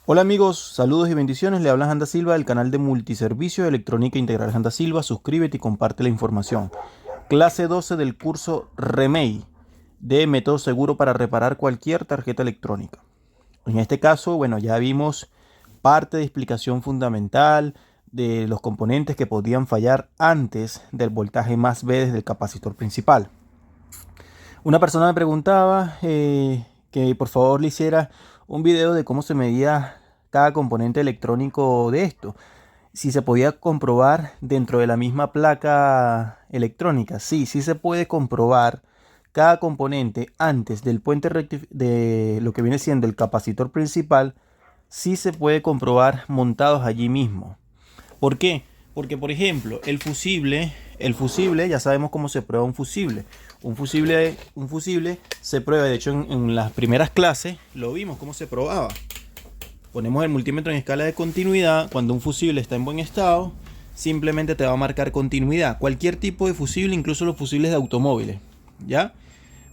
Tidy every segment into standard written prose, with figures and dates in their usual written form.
Hola amigos, saludos y bendiciones. Le habla Janda Silva del canal de Multiservicio de Electrónica Integral Janda Silva. Suscríbete y comparte la información. Clase 12 del curso REMEI de método seguro para reparar cualquier tarjeta electrónica. En este caso, bueno, ya vimos parte de explicación fundamental de los componentes que podían fallar antes del voltaje más B desde el capacitor principal. Una persona me preguntaba que por favor le hiciera un video de cómo se medía cada componente electrónico de esto. Si se podía comprobar dentro de la misma placa electrónica. Sí, sí se puede comprobar cada componente antes del puente de lo que viene siendo el capacitor principal. Sí se puede comprobar montados allí mismo. ¿Por qué? Porque, por ejemplo, el fusible, ya sabemos cómo se prueba un fusible. Un fusible se prueba, de hecho, en las primeras clases lo vimos cómo se probaba. Ponemos el multímetro en escala de continuidad. Cuando un fusible está en buen estado, simplemente te va a marcar continuidad. Cualquier tipo de fusible, incluso los fusibles de automóviles, ¿ya?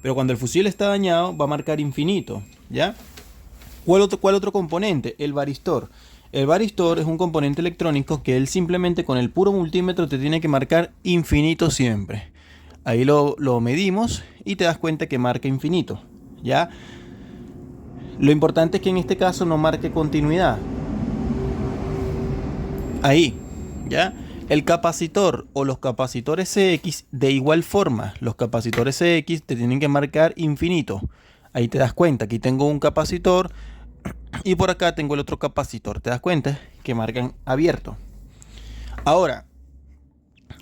Pero cuando el fusible está dañado, va a marcar infinito, ¿ya? ¿Cuál otro componente? El varistor. El varistor es un componente electrónico que él simplemente con el puro multímetro te tiene que marcar infinito siempre. Ahí lo medimos y te das cuenta que marca infinito, ¿ya? Lo importante es que en este caso no marque continuidad. Ahí, ¿ya? El capacitor o los capacitores CX, de igual forma, los capacitores CX te tienen que marcar infinito. Ahí te das cuenta, aquí tengo un capacitor y por acá tengo el otro capacitor. ¿Te das cuenta? Que marcan abierto. Ahora,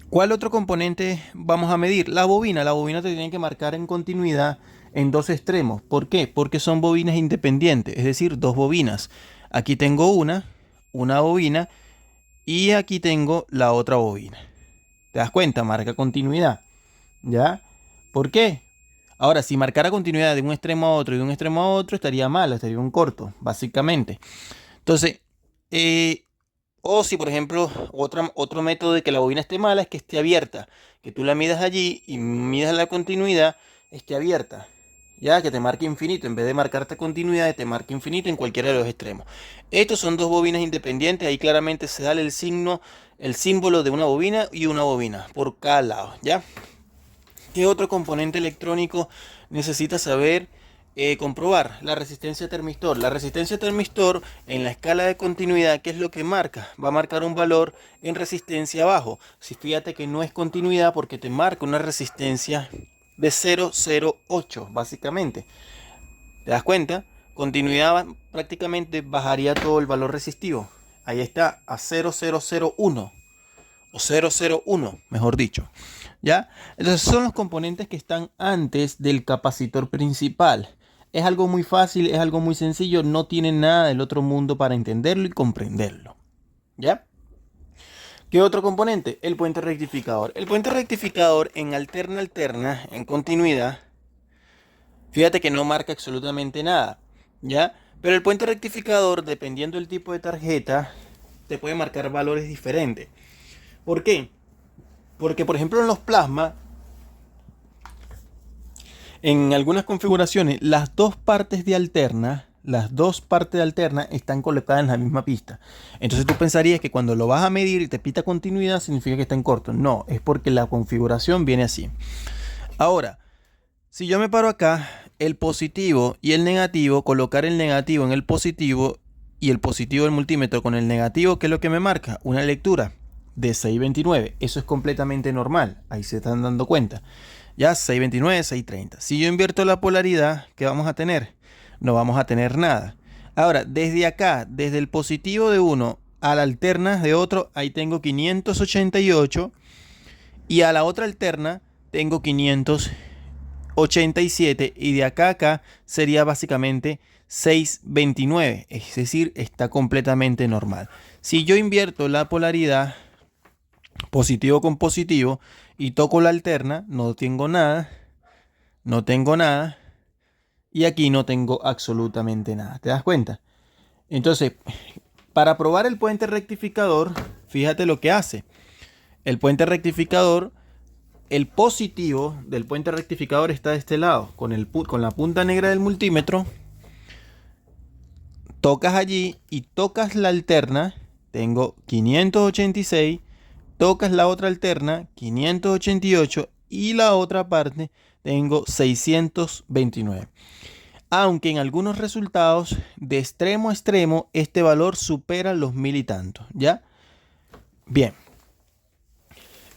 ¿cuál otro componente vamos a medir? La bobina. La bobina te tiene que marcar en continuidad en dos extremos. ¿Por qué? Porque son bobinas independientes, es decir, dos bobinas. Aquí tengo una bobina, y aquí tengo la otra bobina. ¿Te das cuenta? Marca continuidad. ¿Ya? ¿Por qué? Ahora, si marcara continuidad de un extremo a otro y de un extremo a otro, estaría mal, estaría un corto, básicamente. Entonces, eh, o si por ejemplo otro método de que la bobina esté mala es que esté abierta, que tú la midas allí y midas la continuidad, esté abierta, ya que te marque infinito, en vez de marcarte continuidad, te marque infinito en cualquiera de los extremos. Estos son dos bobinas independientes, ahí claramente se da el signo, el símbolo de una bobina y una bobina por cada lado, ¿ya? ¿Qué otro componente electrónico necesitas saber comprobar? La resistencia termistor. La resistencia termistor en la escala de continuidad, ¿qué es lo que marca? Va a marcar un valor en resistencia abajo. Si fíjate que no es continuidad porque te marca una resistencia de 0,08 básicamente. ¿Te das cuenta? Continuidad prácticamente bajaría todo el valor resistivo. Ahí está a 0,001 o 001, mejor dicho. ¿Ya? Entonces son los componentes que están antes del capacitor principal. Es algo muy fácil, es algo muy sencillo, no tiene nada del otro mundo para entenderlo y comprenderlo. ¿Ya? ¿Qué otro componente? El puente rectificador. El puente rectificador en alterna, en continuidad, fíjate que no marca absolutamente nada. ¿Ya? Pero el puente rectificador, dependiendo del tipo de tarjeta, te puede marcar valores diferentes. ¿Por qué? Porque, por ejemplo, en los plasma, en algunas configuraciones, las dos partes de alterna están colocadas en la misma pista. Entonces tú pensarías que cuando lo vas a medir y te pita continuidad, significa que está en corto. No, es porque la configuración viene así. Ahora, si yo me paro acá, el positivo y el negativo, colocar el negativo en el positivo y el positivo del multímetro con el negativo, ¿qué es lo que me marca? Una lectura de 629. Eso es completamente normal. Ahí se están dando cuenta. Ya 629, 630. Si yo invierto la polaridad, ¿qué vamos a tener? No vamos a tener nada. Ahora, desde acá, desde el positivo de uno a la alterna de otro, ahí tengo 588. Y a la otra alterna tengo 587. Y de acá a acá sería básicamente 629. Es decir, está completamente normal. Si yo invierto la polaridad, positivo con positivo, y toco la alterna, no tengo nada, no tengo nada, y aquí no tengo absolutamente nada. ¿Te das cuenta? Entonces, para probar el puente rectificador, fíjate lo que hace. El puente rectificador, el positivo del puente rectificador está de este lado, con la punta negra del multímetro. Tocas allí y tocas la alterna, tengo 586, tocas la otra alterna, 588, y la otra parte tengo 629. Aunque en algunos resultados de extremo a extremo este valor supera los 1000 y tantos, ¿ya? Bien.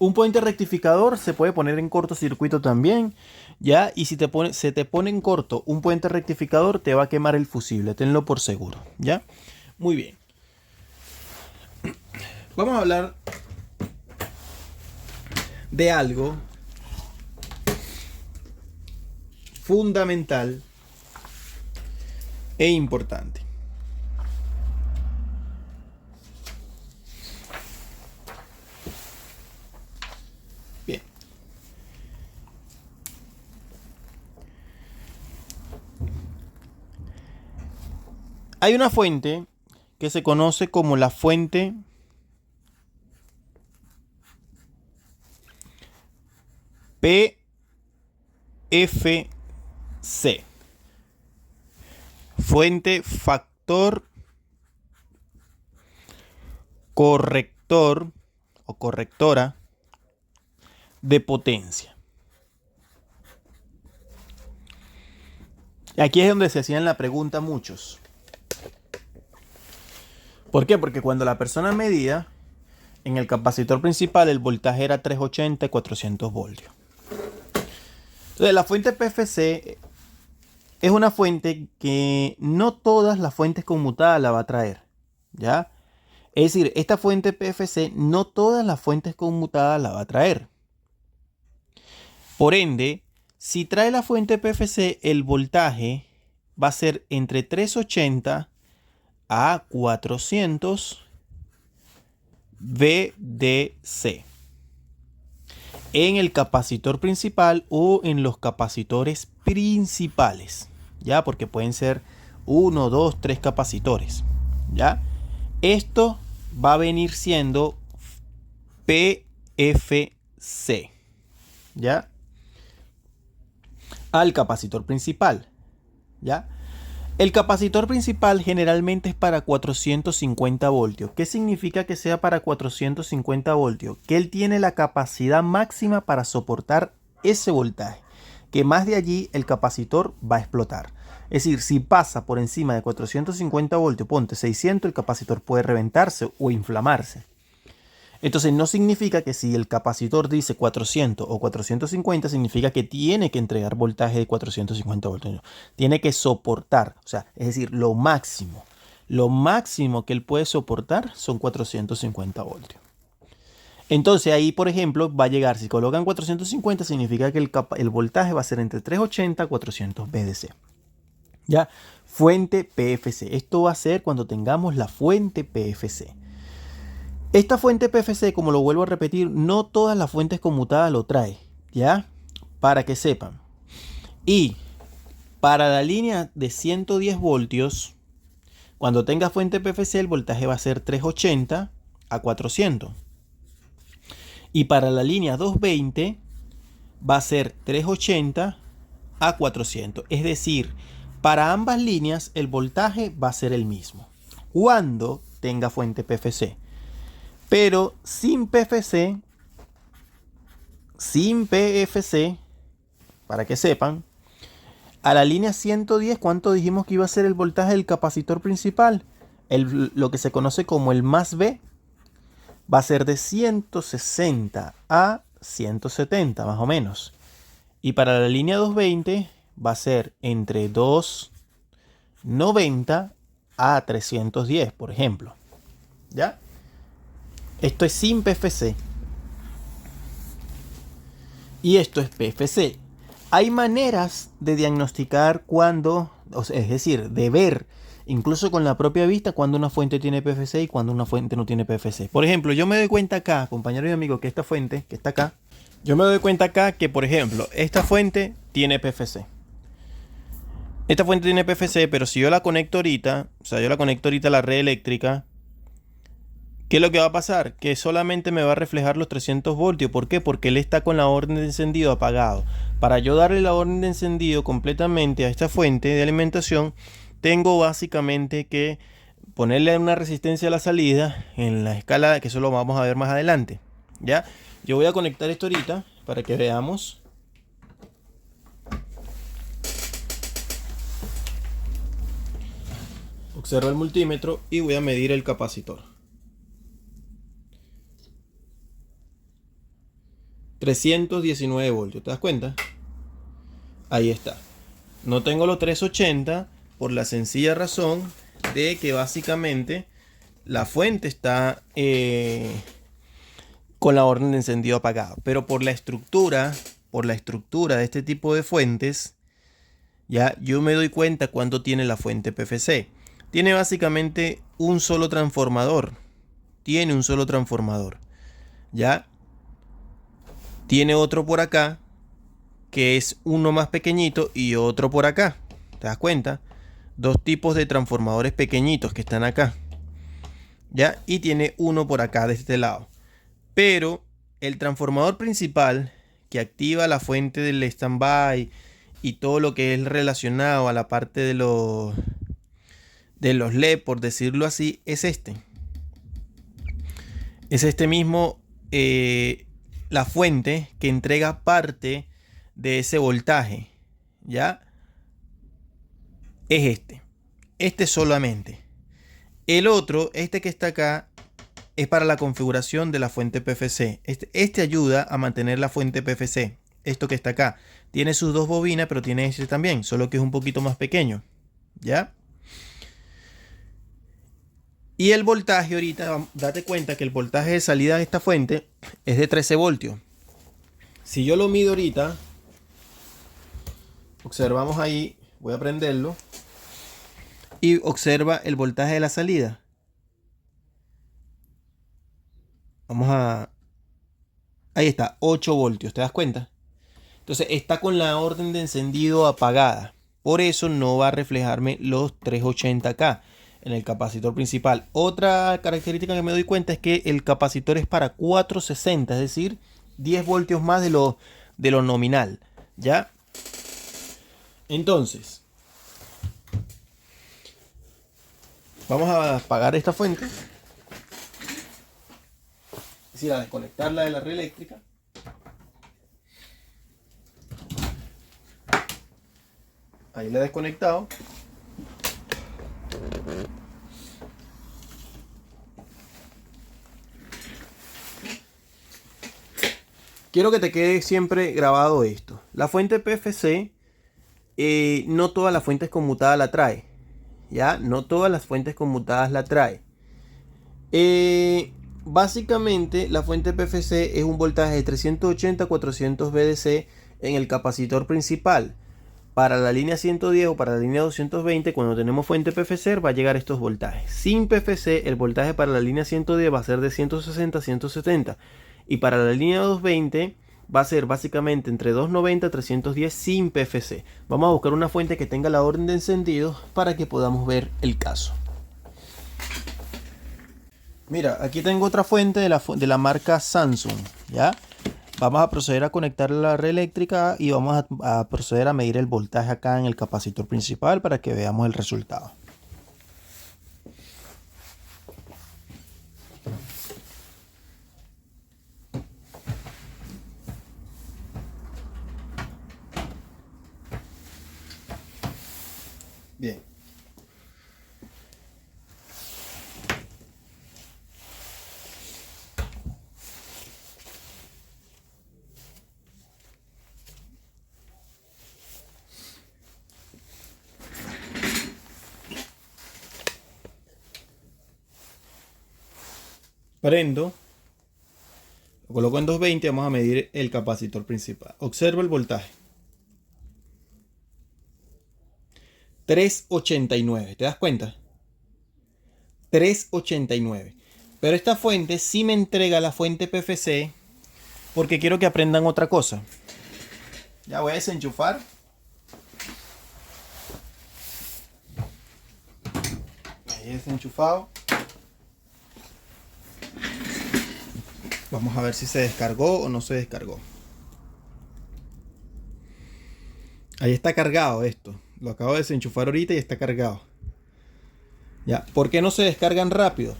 Un puente rectificador se puede poner en cortocircuito también, ¿ya? Y si se te pone en corto un puente rectificador, te va a quemar el fusible, tenlo por seguro, ¿ya? Muy bien. Vamos a hablar de algo fundamental e importante. Bien. Hay una fuente que se conoce como la fuente PFC. Fuente factor corrector o correctora de potencia. Aquí es donde se hacían la pregunta muchos. ¿Por qué? Porque cuando la persona medía, en el capacitor principal el voltaje era 380 y 400 voltios. Entonces la fuente PFC es una fuente que no todas las fuentes conmutadas la va a traer, ¿ya? Es decir, esta fuente PFC no todas las fuentes conmutadas la va a traer. Por ende, si trae la fuente PFC, el voltaje va a ser entre 380 a 400 VDC en el capacitor principal o en los capacitores principales, ¿ya? Porque pueden ser 1, 2, 3 capacitores, ¿ya? Esto va a venir siendo PFC, ¿ya? Al capacitor principal, ¿ya? El capacitor principal generalmente es para 450 voltios. ¿Qué significa que sea para 450 voltios? Que él tiene la capacidad máxima para soportar ese voltaje. Que más de allí el capacitor va a explotar. Es decir, si pasa por encima de 450 voltios, ponte 600, el capacitor puede reventarse o inflamarse. Entonces no significa que si el capacitor dice 400 o 450, significa que tiene que entregar voltaje de 450 voltios. Tiene que soportar, o sea, es decir, lo máximo que él puede soportar son 450 voltios. Entonces ahí, por ejemplo, va a llegar, si colocan 450, significa que el voltaje va a ser entre 380 y 400 VDC. ¿Ya? Fuente PFC. Esto va a ser cuando tengamos la fuente PFC. Esta fuente PFC, como lo vuelvo a repetir, no todas las fuentes conmutadas lo trae, ¿ya? Para que sepan. Y para la línea de 110 voltios, cuando tenga fuente PFC, el voltaje va a ser 380 a 400. Y para la línea 220, va a ser 380 a 400. Es decir, para ambas líneas, el voltaje va a ser el mismo cuando tenga fuente PFC. Pero sin PFC, para que sepan, a la línea 110, ¿cuánto dijimos que iba a ser el voltaje del capacitor principal? Lo que se conoce como el más B va a ser de 160 a 170 más o menos. Y para la línea 220 va a ser entre 290 a 310, por ejemplo. ¿Ya? Esto es sin PFC. Y esto es PFC. Hay maneras de diagnosticar cuando, es decir, de ver, incluso con la propia vista, cuando una fuente tiene PFC y cuando una fuente no tiene PFC. Por ejemplo, yo me doy cuenta acá, compañero y amigo, que esta fuente, que está acá, yo me doy cuenta acá que, por ejemplo, esta fuente tiene PFC. Esta fuente tiene PFC, pero si yo la conecto ahorita, a la red eléctrica, ¿qué es lo que va a pasar? Que solamente me va a reflejar los 300 voltios. ¿Por qué? Porque él está con la orden de encendido apagado. Para yo darle la orden de encendido completamente a esta fuente de alimentación, tengo básicamente que ponerle una resistencia a la salida en la escala, que eso lo vamos a ver más adelante. ¿Ya? Yo voy a conectar esto ahorita para que veamos. Observo el multímetro y voy a medir el capacitor. 319 voltios, ¿te das cuenta? Ahí está. No tengo los 380 por la sencilla razón de que básicamente la fuente está con la orden de encendido apagado. Pero por la estructura de este tipo de fuentes, ya yo me doy cuenta cuánto tiene la fuente PFC. Tiene básicamente un solo transformador. ¿Ya? Tiene otro por acá, que es uno más pequeñito, y otro por acá. ¿Te das cuenta? Dos tipos de transformadores pequeñitos que están acá. ¿Ya? Y tiene uno por acá de este lado. Pero el transformador principal que activa la fuente del standby y todo lo que es relacionado a la parte de los LED, por decirlo así, es este. Es este mismo, la fuente que entrega parte de ese voltaje. ¿Ya? Es este solamente. El otro, este que está acá, es para la configuración de la fuente PFC. Este ayuda a mantener la fuente PFC. Esto que está acá tiene sus dos bobinas, pero tiene este también, solo que es un poquito más pequeño. ¿Ya? Y el voltaje ahorita, date cuenta que el voltaje de salida de esta fuente es de 13 voltios. Si yo lo mido ahorita, observamos ahí, voy a prenderlo y observa el voltaje de la salida. Ahí está, 8 voltios, ¿te das cuenta? Entonces está con la orden de encendido apagada. Por eso no va a reflejarme los 380K en el capacitor principal. Otra característica que me doy cuenta es que el capacitor es para 460, es decir, 10 voltios más de lo nominal. ¿Ya? Entonces, vamos a apagar esta fuente. Es decir, a desconectarla de la red eléctrica. Ahí la he desconectado. Quiero que te quede siempre grabado esto. La fuente PFC, no todas las fuentes conmutadas la trae. ¿Ya? No todas las fuentes conmutadas la trae. Básicamente la fuente PFC es un voltaje de 380 a 400 VDC en el capacitor principal. Para la línea 110 o para la línea 220, cuando tenemos fuente PFC, va a llegar estos voltajes. Sin PFC, el voltaje para la línea 110 va a ser de 160 a 170. Y para la línea 220 va a ser básicamente entre 290 y 310 sin PFC. Vamos a buscar una fuente que tenga la orden de encendido para que podamos ver el caso. Mira, aquí tengo otra fuente de la marca Samsung. ¿Ya? Vamos a proceder a conectar la red eléctrica y vamos a proceder a medir el voltaje acá en el capacitor principal para que veamos el resultado. Bien. Prendo, lo coloco en 220, vamos a medir el capacitor principal. Observo el voltaje. 389, ¿te das cuenta? 389. Pero esta fuente sí me entrega la fuente PFC porque quiero que aprendan otra cosa. Ya voy a desenchufar. Ahí desenchufado. Vamos a ver si se descargó o no se descargó. Ahí está cargado esto. Lo acabo de desenchufar ahorita y está cargado. ¿Ya? ¿Por qué no se descargan rápido?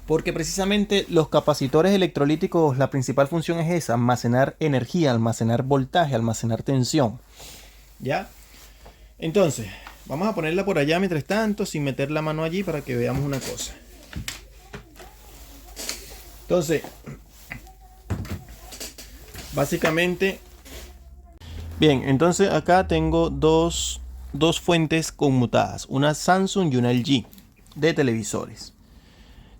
Porque precisamente los capacitores electrolíticos, la principal función es esa, almacenar energía, almacenar voltaje, almacenar tensión. ¿Ya? Entonces, vamos a ponerla por allá mientras tanto, sin meter la mano allí para que veamos una cosa. Entonces, básicamente, bien, entonces acá tengo dos fuentes conmutadas, una Samsung y una LG de televisores.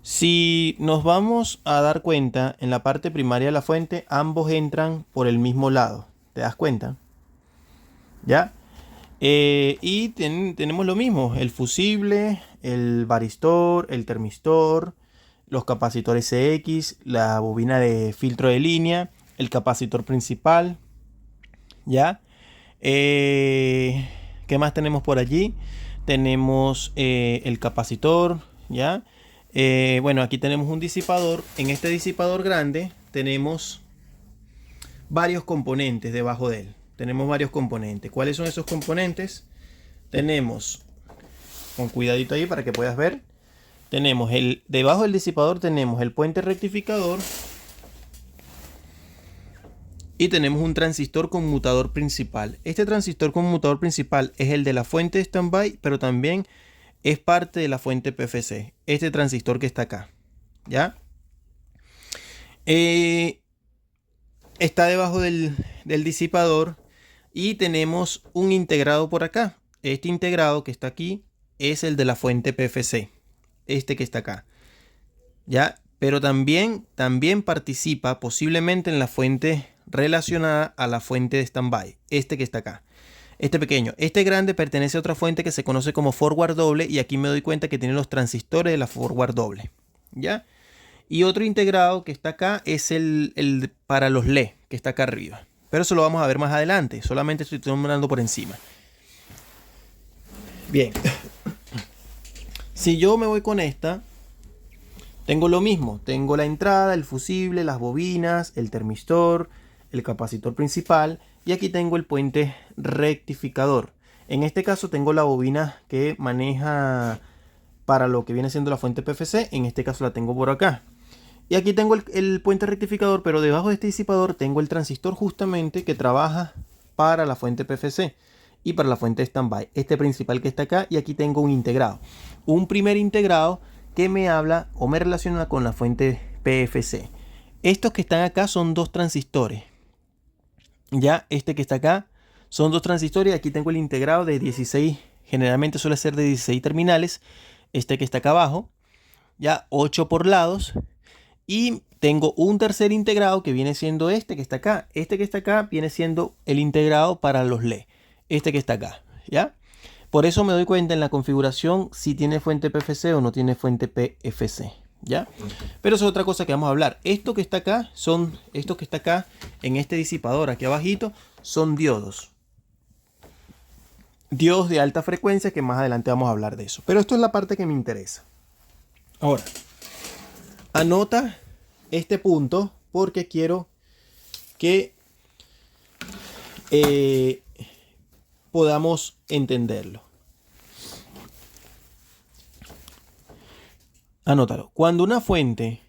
Si nos vamos a dar cuenta, en la parte primaria de la fuente, ambos entran por el mismo lado. ¿Te das cuenta? ¿Ya? Y tenemos lo mismo, el fusible, el varistor, el termistor, los capacitores CX, la bobina de filtro de línea, el capacitor principal, ¿ya? ¿Qué más tenemos por allí? Tenemos el capacitor, ¿ya? Bueno, aquí tenemos un disipador. En este disipador grande tenemos varios componentes debajo de él. Tenemos varios componentes. ¿Cuáles son esos componentes? Tenemos, con cuidadito ahí para que puedas ver, tenemos debajo del disipador tenemos el puente rectificador y tenemos un transistor conmutador principal. Este transistor conmutador principal es el de la fuente de standby, pero también es parte de la fuente PFC. Este transistor que está acá, ¿ya? Está debajo del disipador y tenemos un integrado por acá. Este integrado que está aquí es el de la fuente PFC. Este que está acá, ¿ya? Pero también participa posiblemente en la fuente relacionada a la fuente de standby. Este que está acá. Este pequeño. Este grande pertenece a otra fuente que se conoce como forward doble. Y aquí me doy cuenta que tiene los transistores de la forward doble, ¿ya? Y otro integrado que está acá es el para los LED, que está acá arriba. Pero eso lo vamos a ver más adelante. Solamente estoy nombrando por encima. Bien. Si yo me voy con esta, tengo lo mismo. Tengo la entrada, el fusible, las bobinas, el termistor, el capacitor principal. Y aquí tengo el puente rectificador. En este caso tengo la bobina que maneja para lo que viene siendo la fuente PFC. En este caso la tengo por acá. Y aquí tengo el puente rectificador, pero debajo de este disipador tengo el transistor justamente que trabaja para la fuente PFC y para la fuente standby. Este principal que está acá, y aquí tengo un integrado. Un primer integrado que me habla o me relaciona con la fuente PFC. Estos que están acá son dos transistores. Ya, este que está acá son dos transistores. Aquí tengo el integrado de 16, generalmente suele ser de 16 terminales. Este que está acá abajo, ya 8 por lados. Y tengo un tercer integrado que viene siendo este que está acá. Este que está acá viene siendo el integrado para los LED. Este que está acá, ¿ya? Por eso me doy cuenta en la configuración si tiene fuente PFC o no tiene fuente PFC, ¿ya? Pero eso es otra cosa que vamos a hablar. Esto que está acá estos que está acá en este disipador, aquí abajito, son diodos. Diodos de alta frecuencia, que más adelante vamos a hablar de eso. Pero esto es la parte que me interesa. Ahora, anota este punto porque quiero que podamos entenderlo. Anótalo. Cuando una fuente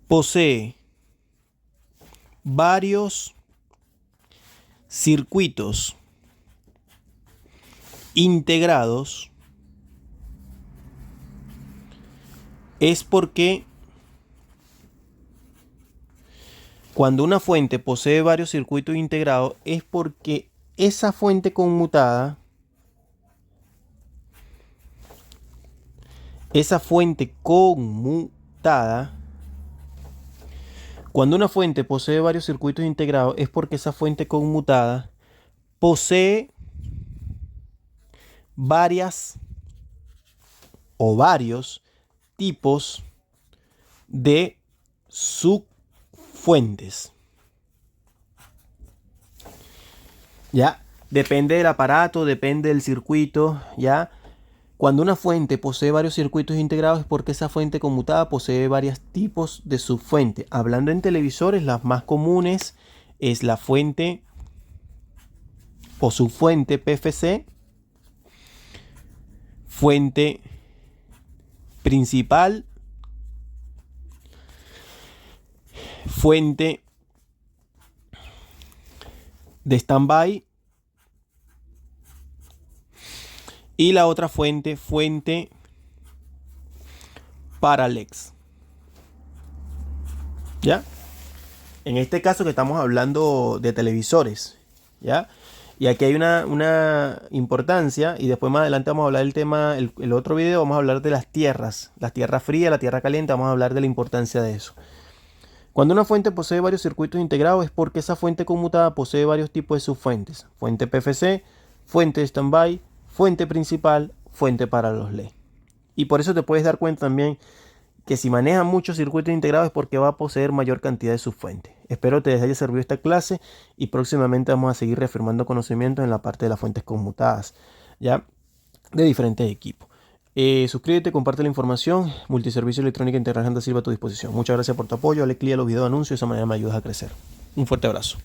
posee varios circuitos integrados, es porque cuando una fuente posee varios circuitos integrados es porque esa fuente conmutada, cuando una fuente posee varios circuitos integrados es porque esa fuente conmutada posee varias o varios tipos de subfuentes. Ya, depende del aparato, depende del circuito, ya. Cuando una fuente posee varios circuitos integrados es porque esa fuente conmutada posee varios tipos de subfuentes. Hablando en televisores, las más comunes es la fuente o su fuente PFC, fuente principal, fuente de standby y la otra fuente parallax. ¿Ya? En este caso que estamos hablando de televisores, ¿ya? Y aquí hay una importancia, y después más adelante vamos a hablar del tema, el otro video vamos a hablar de las tierras frías, la tierra caliente, vamos a hablar de la importancia de eso. Cuando una fuente posee varios circuitos integrados es porque esa fuente conmutada posee varios tipos de subfuentes. Fuente PFC, fuente de standby, fuente principal, fuente para los LED. Y por eso te puedes dar cuenta también que si maneja muchos circuitos integrados es porque va a poseer mayor cantidad de subfuentes. Espero te haya servido esta clase y próximamente vamos a seguir reafirmando conocimientos en la parte de las fuentes conmutadas, ¿ya? De diferentes equipos. Suscríbete, comparte la información. Multiservicio Electrónica Integral Santa Silva a tu disposición. Muchas gracias por tu apoyo. Dale clic a los videos anuncios, de esa manera me ayudas a crecer. Un fuerte abrazo.